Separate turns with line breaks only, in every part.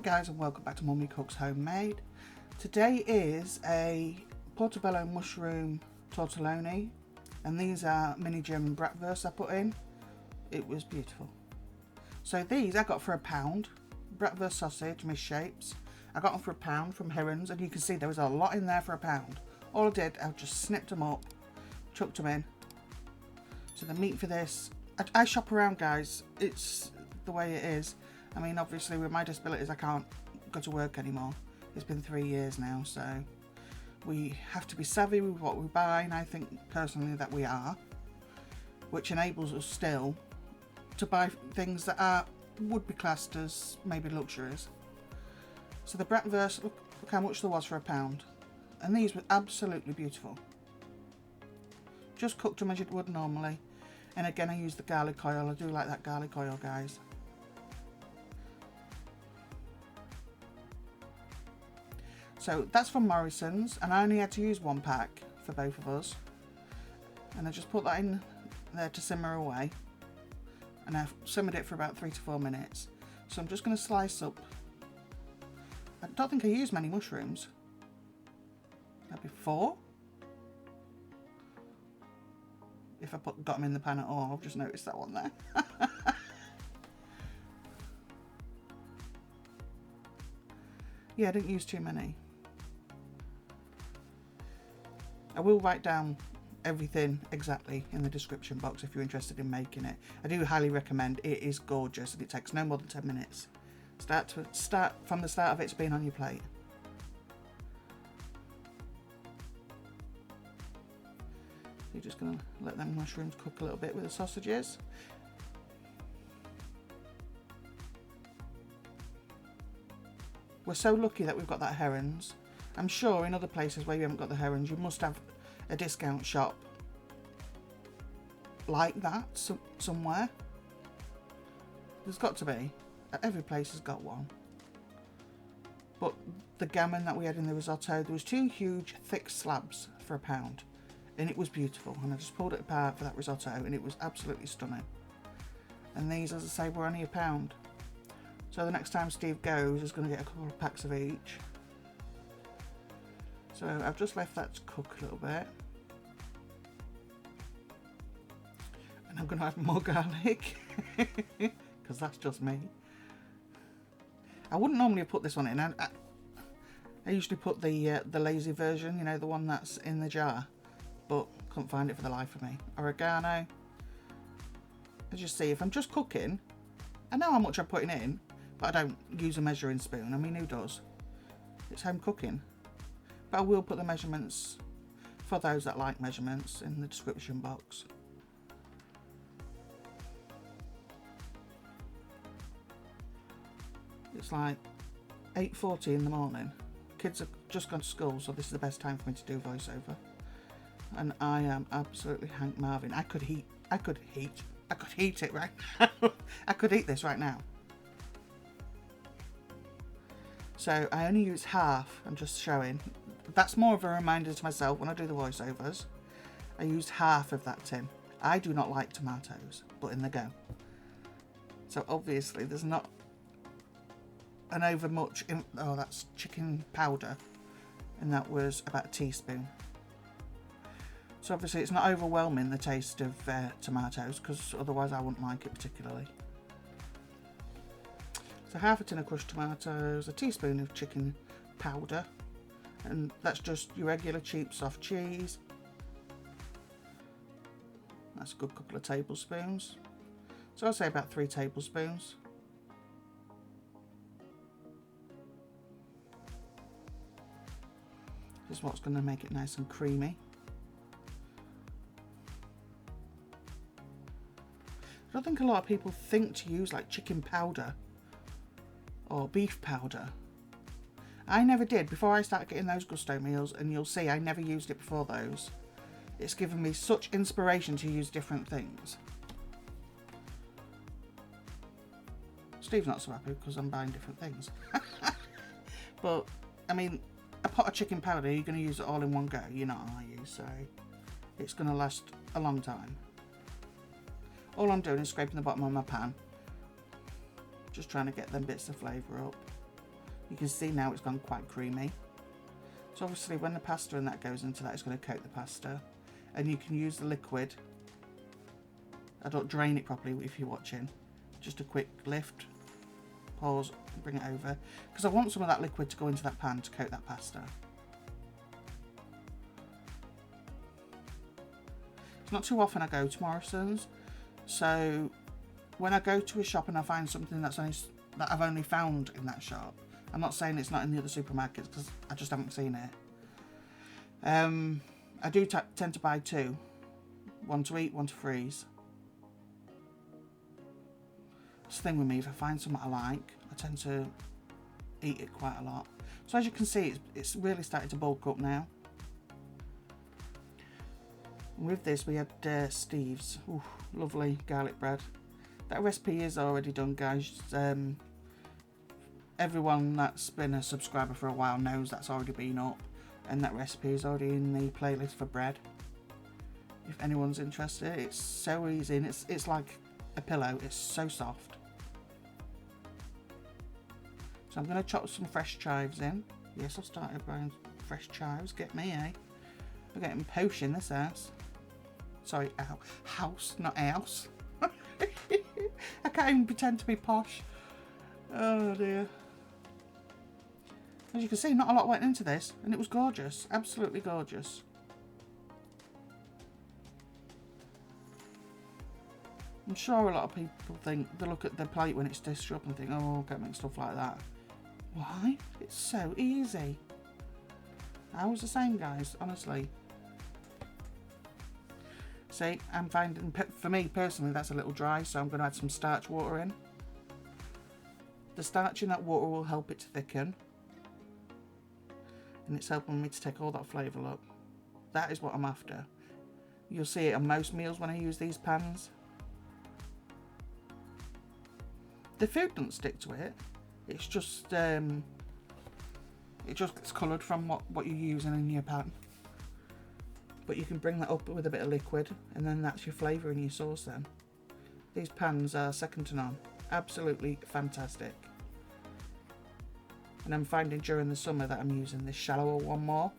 guys, and welcome back to Mummy Cooks Homemade. Today is a portobello mushroom tortelloni, and these are mini German bratwurst I put in. It was beautiful. So these I got for £1. Bratwurst sausage, misshapes. I got them for £1 from Herons, and you can see there was a lot in there for £1. All I did, I just snipped them up, chucked them in. So the meat for this, I shop around, guys. It's the way it is. I mean, obviously with my disabilities I can't go to work anymore. It's been 3 years now, so we have to be savvy with what we buy, and I think personally that we are, which enables us still to buy things that would be classed as maybe luxuries. So the bratwurst, look how much there was for £1, and these were absolutely beautiful. Just cooked them as you would normally, and again I used the garlic oil. I do like that garlic oil, guys. So that's from Morrison's, and I only had to use 1 pack for both of us. And I just put that in there to simmer away. And I've simmered it for about 3 to 4 minutes. So I'm just going to slice up. I don't think I used many mushrooms. Maybe 4. If I got them in the pan at all, I've just noticed that one there. Yeah, I didn't use too many. I will write down everything exactly in the description box if you're interested in making it. I do highly recommend. It is gorgeous, and it takes no more than 10 minutes. Start from the start of it to being on your plate. You're just going to let them mushrooms cook a little bit with the sausages. We're so lucky that we've got that Herons. I'm sure in other places where you haven't got the Herons, you must have a discount shop like that somewhere. There's got to be. Every place has got one. But the gammon that we had in the risotto, there was 2 huge thick slabs for £1, and it was beautiful. And I just pulled it apart for that risotto, and it was absolutely stunning. And these, as I say, were only £1. So the next time Steve goes, he's going to get a couple of packs of each. So I've just left that to cook a little bit. And I'm going to add more garlic, because that's just me. I wouldn't normally put this one in. I usually put the lazy version, you know, the one that's in the jar, but couldn't find it for the life of me. Oregano. As you see, if I'm just cooking, I know how much I'm putting in, but I don't use a measuring spoon. I mean, who does? It's home cooking. But I will put the measurements, for those that like measurements, in the description box. It's like 8:40 in the morning. Kids have just gone to school, so this is the best time for me to do voiceover. And I am absolutely Hank Marvin. I could heat it right now. I could eat this right now. So I only use half. I'm just showing. That's more of a reminder to myself when I do the voiceovers. I used half of that tin. I do not like tomatoes, but in they go. So obviously there's not an over much. Oh, that's chicken powder, and that was about a teaspoon. So obviously it's not overwhelming the taste of tomatoes, because otherwise I wouldn't like it particularly. So half a tin of crushed tomatoes, a teaspoon of chicken powder, and that's just your regular cheap soft cheese. That's a good couple of tablespoons. So I'll say about 3 tablespoons. This is what's going to make it nice and creamy. I don't think a lot of people think to use like chicken powder or beef powder. I never did before I started getting those gusto meals, and you'll see I never used it before those. It's given me such inspiration to use different things. Steve's not so happy because I'm buying different things. But I mean, a pot of chicken powder, you're going to use it all in one go, you're not, are you? So it's going to last a long time. All I'm doing is scraping the bottom of my pan, just trying to get them bits of flavour up. You can see now it's gone quite creamy. So obviously when the pasta and that goes into that, it's going to coat the pasta. And you can use the liquid. I don't drain it properly if you're watching. Just a quick lift, pause, and bring it over. Because I want some of that liquid to go into that pan to coat that pasta. It's not too often I go to Morrison's. So when I go to a shop and I find something that I've only found in that shop, I'm not saying it's not in the other supermarkets because I just haven't seen it. I do tend to buy two. One to eat, one to freeze. It's the thing with me, if I find something I like, I tend to eat it quite a lot. So as you can see, it's really started to bulk up now. And with this we had Steve's. Ooh, lovely garlic bread. That recipe is already done, guys. Everyone that's been a subscriber for a while knows that's already been up, and that recipe is already in the playlist for bread. If anyone's interested, it's so easy, and it's like a pillow. It's so soft. So I'm going to chop some fresh chives in. Yes, I've started growing fresh chives. Get me, eh? We're getting posh in this house. Sorry, house, not house. I can't even pretend to be posh. Oh dear. As you can see, not a lot went into this, and it was gorgeous. Absolutely gorgeous. I'm sure a lot of people think, they look at their plate when it's dished up and think, oh, I can't make stuff like that. Why? It's so easy. I was the same, guys, honestly. See, I'm finding, for me personally, that's a little dry, so I'm going to add some starch water in. The starch in that water will help it to thicken. And it's helping me to take all that flavour up. That is what I'm after. You'll see it on most meals when I use these pans. The food doesn't stick to it. It's just it just gets coloured from what you're using in your pan. But you can bring that up with a bit of liquid, and then that's your flavour in your sauce then. These pans are second to none. Absolutely fantastic. And I'm finding during the summer that I'm using this shallower one more.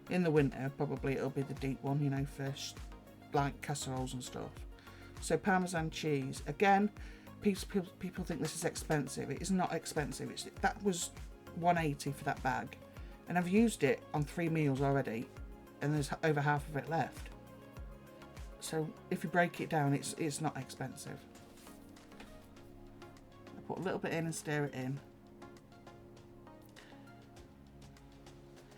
In the winter, probably it'll be the deep one, you know, for like casseroles and stuff. So Parmesan cheese. Again, people think this is expensive. It is not expensive. That was $1.80 for that bag. And I've used it on 3 meals already, and there's over half of it left. So if you break it down, it's not expensive. I put a little bit in and stir it in.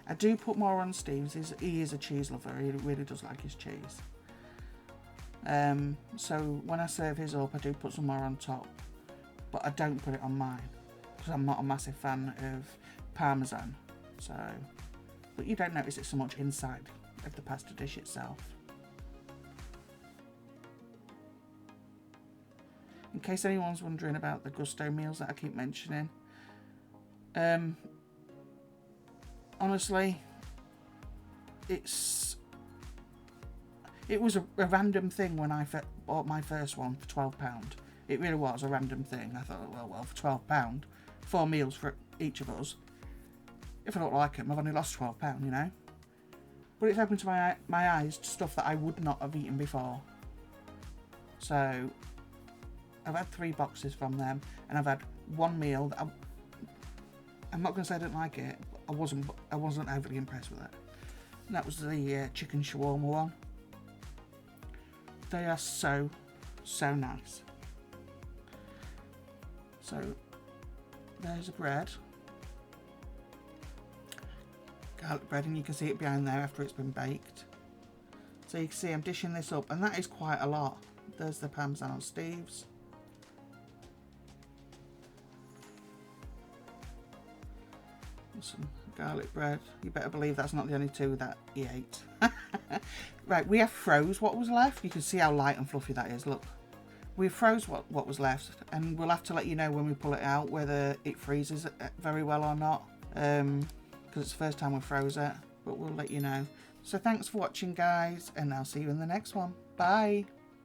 I do put more on Steve's. He is a cheese lover. He really does like his cheese. So when I serve his up, I do put some more on top, but I don't put it on mine because I'm not a massive fan of Parmesan. So, but you don't notice it so much inside of the pasta dish itself. In case anyone's wondering about the gusto meals that I keep mentioning, honestly, it was a random thing when I bought my first one for £12. It really was a random thing. I thought, well, for £12, 4 meals for each of us. If I don't like them, I've only lost £12, you know. But it's opened to my eyes to stuff that I would not have eaten before. So I've had 3 boxes from them, and I've had one meal that I'm not going to say I didn't like it. I wasn't overly impressed with it. And that was the chicken shawarma one. They are so nice. So there's a bread, garlic bread, and you can see it behind there after it's been baked. So you can see I'm dishing this up, and that is quite a lot. There's the Parmesan on Steve's. Some garlic bread. You better believe that's not the only 2 that he ate. Right, we have froze what was left. You can see how light and fluffy that is. Look, we froze what was left, and we'll have to let you know when we pull it out whether it freezes very well or not, because it's the first time we froze it, but we'll let you know. So thanks for watching, guys, and I'll see you in the next one. Bye.